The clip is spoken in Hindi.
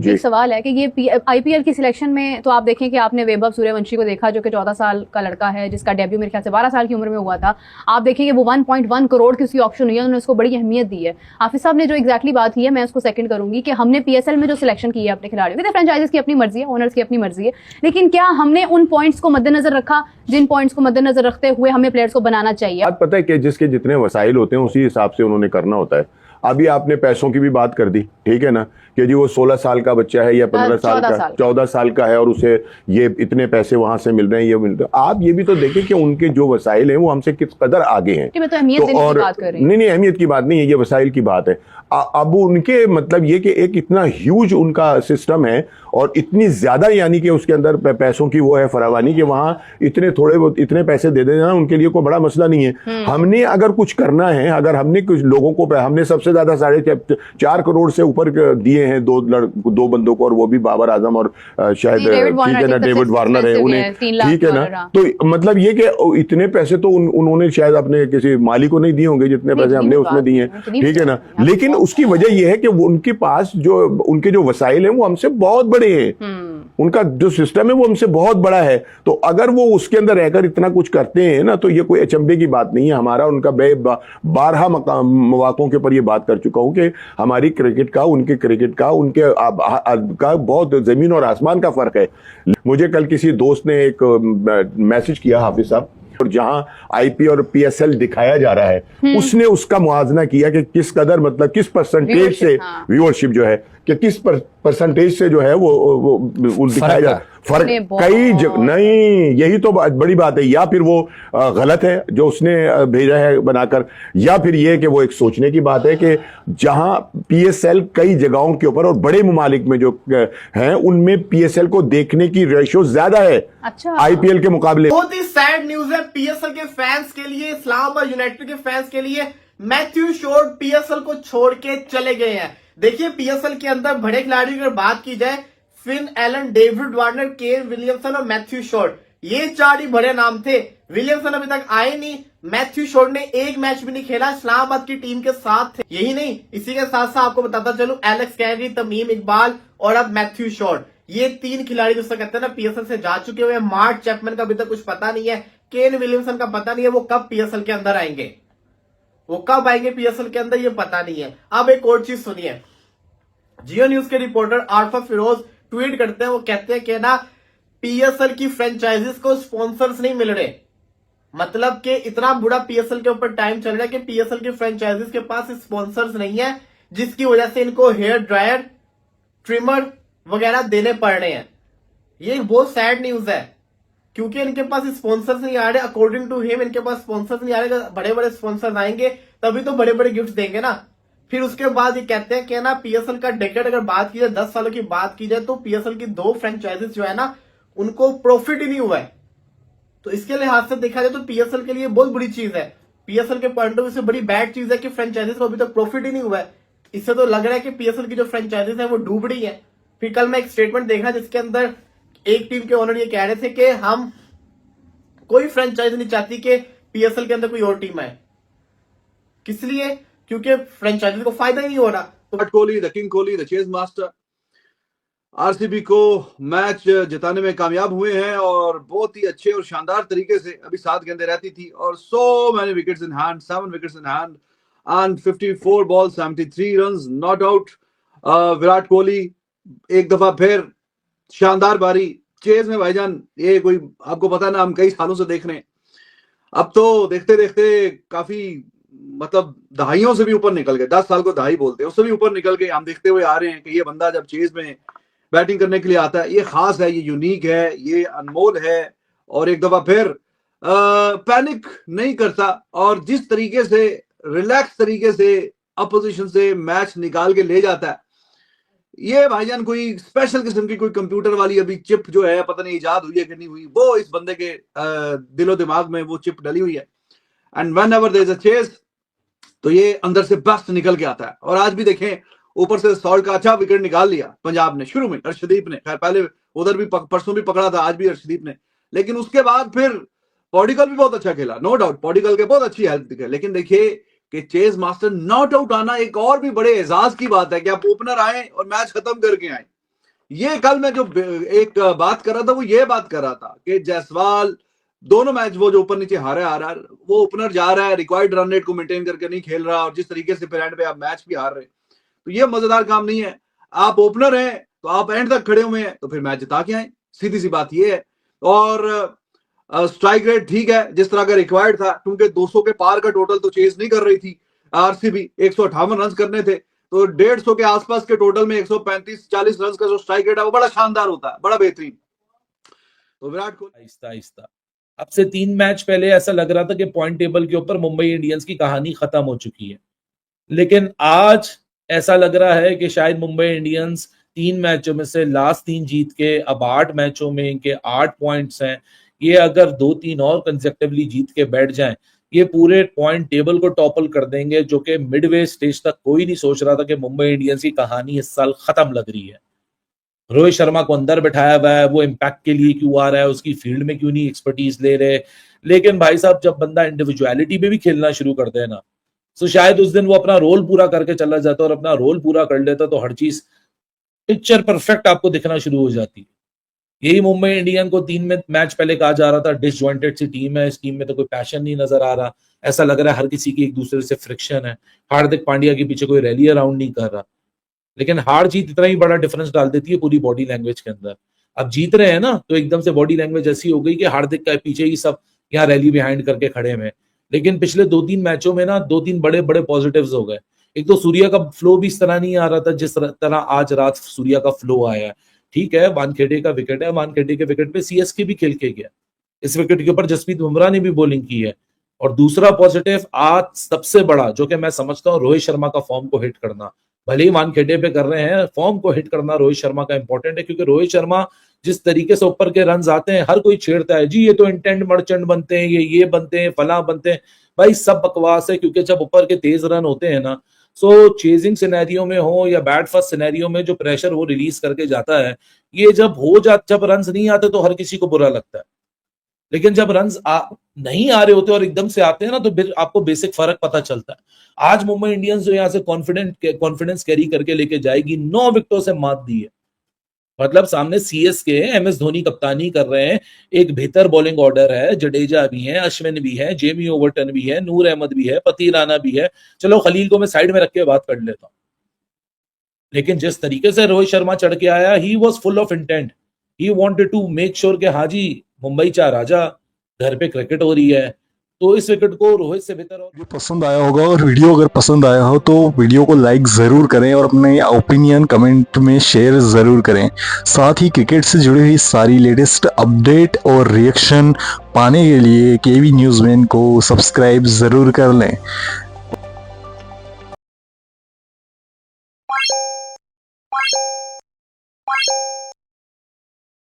एक सवाल है कि ये आईपीएल की सिलेक्शन में तो आप देखें कि आपने वैभव सूर्यवंशी को देखा जो कि 14 साल का लड़का है, जिसका डेब्यू मेरे ख्याल से 12 साल की उम्र में हुआ था। आप देखिए कि वो 1.1 करोड़ की उसकी ऑप्शन हुई है, उन्होंने उसको बड़ी अहमियत दी है। हाफिज साहब ने जो एग्जैक्टली बात की है, मैं उसको सेकंड करूंगी कि हमने पीएसएल में जो सिलेक्शन की है अपने खिलाड़ियों की, फ्रेंचाइजीज की अपनी मर्जी है, ओनर्स की अपनी मर्जी है, लेकिन क्या हमने उन पॉइंट्स को मद्देनजर रखा जिन पॉइंट्स को मद्देनजर रखते हुए हमें प्लेयर्स को बनाना चाहिए? बात पता है कि जिसके जितने वसाइल होते हैं उसी हिसाब से उन्होंने करना होता है। अभी आपने पैसों की भी बात कर दी, ठीक है ना, कि जी वो 16 साल का बच्चा है या 15 साल का, 14 साल का है और उसे ये इतने पैसे वहां से मिल रहे हैं, ये मिल रहे हैं। आप ये भी तो देखें कि उनके जो वसाइल हैं वो हमसे किस कदर आगे हैं। तो अहमियत देने की बात कर रही हूं। नहीं, अहमियत की बात नहीं है, ये वसाइल की बात है। अब उनके मतलब ये कि एक इतना ह्यूज उनका सिस्टम है और इतनी ज्यादा यानी कि उसके अंदर पैसों की वो है फरावानी कि वहां इतने पैसे दे देना उनके लिए कोई बड़ा मसला नहीं है। हमने अगर कुछ करना है, अगर हमने कुछ लोगों को, हमने सबसे ज्यादा 4.5 करोड़ से ऊपर दिए हैं दो बंदों को, और वो भी बाबर आजम और शायद ठीक है ना डेविड वार्नर है उन्हें, ठीक है ना। तो मतलब ये कि इतने पैसे तो उन्होंने शायद अपने किसी माली को नहीं दिए होंगे जितने पैसे हमने उसमें दिए हैं, ठीक है ना। लेकिन उसकी वजह यह है कि उनके पास उनके जो वसाइल हैं वो हमसे बहुत बड़े हैं, उनका जो सिस्टम है वो हमसे बहुत बड़ा है। तो अगर वो उसके अंदर रहकर इतना कुछ करते हैं ना, तो ये कोई अचंभे की बात नहीं है। हमारा उनका 12 मौकों के ऊपर ये बात कर चुका हूं कि हमारी क्रिकेट का, उनके क्रिकेट का, उनके का बहुत जमीन और आसमान का फर्क है। मुझे कल किसी दोस्त ने एक मैसेज किया, हाफिज साहब, और जहां आईपी और पीएसएल दिखाया जा रहा है उसने उसका मुआवजा किया कि किस कदर, मतलब किस परसेंटेज से व्यूअरशिप जो है, कि किस परसेंटेज से जो है वो दिखाया जा फर्क कई नहीं, यही तो बड़ी बात है। या फिर वो गलत है जो उसने भेजा है बनाकर, या फिर ये कि वो एक सोचने की बात है कि जहां पीएसएल कई जगहों के ऊपर और बड़े मुमालिक में जो हैं उनमें पीएसएल को देखने की रेशियो ज्यादा है आईपीएल के मुकाबले। बहुत ही सैड न्यूज है पीएसएल के फैंस के लिए, इस्लामाबाद यूनाइटेड के फैंस के लिए। मैथ्यू शॉर्ट पीएसएल को छोड़ के चले गए हैं। देखिए पीएसएल के अंदर बड़े खिलाड़ियों की अगर बात की जाए, Finn Allen, David Warner, Kane Williamson और मैथ्यू शॉर्ट, ये 4 ही बड़े नाम थे। विलियमसन अभी तक आए नहीं, मैथ्यू शॉर्ट ने एक मैच भी नहीं खेला, इस्लामाबाद की टीम के साथ थे। यही नहीं, इसी के साथ साथ आपको बताता चलूं, एलेक्स कैरी, तमीम इकबाल और अब मैथ्यू शॉर्ट, ये 3 खिलाड़ी जिसको कहते हैं ना पीएसएल से जा चुके हुए हैं। मार्क चैपमैन का अभी तक कुछ पता नहीं है, केन विलियमसन का पता नहीं है, वो कब पीएसएल के अंदर आएंगे, वो कब आएंगे पीएसएल के अंदर, ये पता नहीं है। अब एक और चीज सुनिए, जियो न्यूज के रिपोर्टर आरफा फिरोज ट्वीट करते हैं, वो कहते हैं कि ना पीएसएल की फ्रेंचाइजीज को स्पॉन्सर्स नहीं मिल रहे। मतलब कि इतना बुरा पीएसएल के ऊपर टाइम चल रहा है कि पीएसएल की फ्रेंचाइजीज के पास स्पॉन्सर्स नहीं है, जिसकी वजह से इनको हेयर ड्रायर, ट्रिमर वगैरह देने पड़ रहे हैं। ये बहुत सैड न्यूज है क्योंकि इनके पास स्पॉन्सर्स नहीं आ रहे। अकॉर्डिंग टू हिम इनके पास स्पॉन्सर्स नहीं आ रहे। बड़े बड़े स्पॉन्सर्स आएंगे तभी तो बड़े बड़े गिफ्ट देंगे ना। फिर उसके बाद ये कहते हैं कि ना पीएसएल का डेकेड अगर बात की जाए, 10 सालों की बात की जाए, तो पीएसएल की 2 फ्रेंचाइजीज जो है ना उनको प्रॉफिट ही नहीं हुआ है। तो इसके लिहाज से देखा जाए तो पीएसएल के लिए बहुत बुरी चीज है। पीएसएल के पॉइंट ऑफ व्यू से बड़ी बैड चीज है कि फ्रेंचाइजीज को अभी तक प्रॉफिट ही नहीं हुआ है। इससे तो लग रहा है कि पीएसएल की जो फ्रेंचाइजीज है वो डूब रही है। फिर कल मैं एक स्टेटमेंट देखा जिसके अंदर एक टीम के ओनर ये कह रहे थे कि हम कोई फ्रेंचाइज नहीं चाहती कि पीएसएल के अंदर कोई और टीम आए। किस लिए? क्योंकि फ्रेंचाइजी को फायदा ही नहीं हो रहा। Virat Kohli, the king Kohli, the chase master, RCB को मैच जिताने में कामयाब हुए हैं और बहुत ही अच्छे और शानदार तरीके से। अभी 7 गेंदें रहती थी और so many wickets in hand, 7 wickets in hand and 54 balls, 73 runs, not out. Virat Kohli एक दफा फिर शानदार बारी। चेज में भाईजान ये कोई आपको पता ना, हम कई सालों से देख रहे हैं। अब तो देखते देखते काफी मतलब दहाइयों से भी ऊपर निकल गए, 10 साल को दहाई बोलते हैं, उससे भी ऊपर निकल गए। हम देखते हुए आ रहे हैं कि ये बंदा जब चेज में बैटिंग करने के लिए आता है, ये खास है, ये यूनिक है, ये अनमोल है और एक दफा फिर पैनिक नहीं करता और जिस तरीके से रिलैक्स तरीके से अपोजिशन से मैच निकाल के ले जाता है, ये भाईजान कोई स्पेशल किस्म की कोई कंप्यूटर वाली अभी चिप जो है पता नहीं इजाद हुई है कि नहीं हुई, वो इस बंदे के दिलो दिमाग में वो चिप डली हुई है। And whenever there is a chase तो ये अंदर से बेस्ट निकल के आता है। और आज भी देखें ऊपर से सॉल्ट का अच्छा विकेट निकाल लिया पंजाब ने शुरू में, अर्शदीप ने, खैर पहले उधर भी परसों भी पकड़ा था, आज भी अर्शदीप ने, लेकिन उसके बाद फिर पॉडिकल भी बहुत अच्छा खेला, नो डाउट पॉडिकल के बहुत अच्छी हेल्प दिखे। लेकिन देखिए कि चेज मास्टर नॉट आउट आना एक और भी बड़े एजाज की बात है कि आप ओपनर आए और मैच खत्म करके आए। ये कल मैं जो एक बात कर रहा था वो ये बात कर रहा था कि जायसवाल दोनों मैच वो जो ऊपर नीचे हारे आ रहा है, वो ओपनर जा रहा है, रिक्वायर्ड रन रेट को मेंटेन करके नहीं खेल रहा, और जिस तरीके से फिर एंड पे आप मैच भी हार रहे, तो ये मजेदार काम नहीं है। आप ओपनर हैं तो आप एंड तक खड़े हुए हैं तो फिर मैच जिता के आए, सीधी सी बात ये है। और स्ट्राइक रेट ठीक है जिस तरह का रिक्वायर्ड था, क्योंकि 200 के पार का टोटल तो चेज नहीं कर रही थी आरसीबी, 158 रन करने थे, तो 150 के आसपास के टोटल में 135-40 रन का जो स्ट्राइक रेट है वो बड़ा शानदार होता है, बड़ा बेहतरीन। तो विराट कोहली आहिस्ता आहिस्ता अब से 3 मैच पहले ऐसा लग रहा था कि पॉइंट टेबल के ऊपर मुंबई इंडियंस की कहानी खत्म हो चुकी है, लेकिन आज ऐसा लग रहा है कि शायद मुंबई इंडियंस 3 मैचों में से लास्ट 3 जीत के अब 8 मैचों में इनके 8 पॉइंट्स हैं। ये अगर 2-3 और कंसेक्टिवली जीत के बैठ जाएं, ये पूरे पॉइंट टेबल को टॉपल कर देंगे, जो कि मिडवे स्टेज तक कोई नहीं सोच रहा था कि मुंबई इंडियंस की कहानी इस साल खत्म लग रही है। रोहित शर्मा को अंदर बैठाया हुआ है, वो इम्पैक्ट के लिए क्यों आ रहा है, उसकी फील्ड में क्यों नहीं एक्सपर्टीज ले रहे, लेकिन भाई साहब जब बंदा इंडिविजुअलिटी पे भी खेलना शुरू कर दे ना, तो शायद उस दिन वो अपना रोल पूरा करके चला जाता, और अपना रोल पूरा कर लेता तो हर चीज पिक्चर परफेक्ट आपको दिखना शुरू हो जाती। यही मुंबई इंडियन को 3 मैच पहले कहा जा रहा था डिसजॉइंटेड सी टीम है, इस टीम में तो कोई पैशन नहीं नजर आ रहा, ऐसा लग रहा है हर किसी की एक दूसरे से फ्रिक्शन है, हार्दिक पांड्या के पीछे कोई रैली अराउंड नहीं कर रहा। लेकिन हार जीत इतना ही बड़ा डिफरेंस डाल देती है पूरी बॉडी लैंग्वेज के अंदर। अब जीत रहे हैं ना, तो एकदम से बॉडी लैंग्वेज ऐसी हो गई कि हार्दिक के पीछे ही सब यहाँ रैली बिहाइंड करके खड़े हैं। लेकिन पिछले 2-3 मैचों में ना 2-3 बड़े बड़े पॉजिटिव्स हो गए। एक तो सूर्या का फ्लो भी इस तरह नहीं आ रहा था जिस तरह आज रात सूर्या का फ्लो आया है। ठीक है, वानखेड़े का विकेट है, वानखेड़े के विकेट पे सीएसके भी खेल के गया, इस विकेट के ऊपर जसप्रीत बुमराह ने भी बॉलिंग की है। और दूसरा पॉजिटिव आज सबसे बड़ा जो कि मैं समझता हूँ रोहित शर्मा का फॉर्म को हिट करना, भले ही वानखेड़े पे कर रहे हैं, फॉर्म को हिट करना रोहित शर्मा का इंपॉर्टेंट है, क्योंकि रोहित शर्मा जिस तरीके से ऊपर के रन आते हैं, हर कोई छेड़ता है जी ये तो इंटेंट मर्चेंट बनते हैं, ये बनते हैं, फला बनते हैं, भाई सब बकवास है। क्योंकि जब ऊपर के तेज रन होते हैं ना, सो चेजिंग सिनेरियो में हो या बैट फर्स्ट सिनेरियो में जो प्रेशर वो रिलीज करके जाता है, ये जब रन नहीं आते तो हर किसी को बुरा लगता है। लेकिन जब रन नहीं आ रहे होते और एकदम से आते हैं ना, तो फिर आपको बेसिक फर्क पता चलता है। आज मुंबई इंडियंस जो यहाँ से कॉन्फिडेंस कैरी करके लेके जाएगी, 9 विकेटों से मात दी है। मतलब सामने सीएसके एमएस धोनी कप्तानी कर रहे हैं, एक बेहतर बॉलिंग ऑर्डर है, जडेजा भी है, अश्विन भी है, जेमी ओवर्टन भी है, नूर अहमद भी है, पति राना भी है, चलो खलील को मैं साइड में रख के बात कर लेता हूं। लेकिन जिस तरीके से रोहित शर्मा चढ़ के आया, he was full of intent, he wanted to make sure कि हाँ जी मुंबई चाह राजा, घर पे क्रिकेट हो रही है। तो इस विकेट को रोहित से बेहतर और पसंद आया होगा, और वीडियो अगर पसंद आया हो तो वीडियो को लाइक ज़रूर करें और अपने ओपिनियन कमेंट में शेयर ज़रूर करें। साथ ही क्रिकेट से जुड़ी हुई सारी लेटेस्ट अपडेट और रिएक्शन पाने के लिए केवी न्यूज़मैन को सब्सक्राइब ज़रूर कर लें।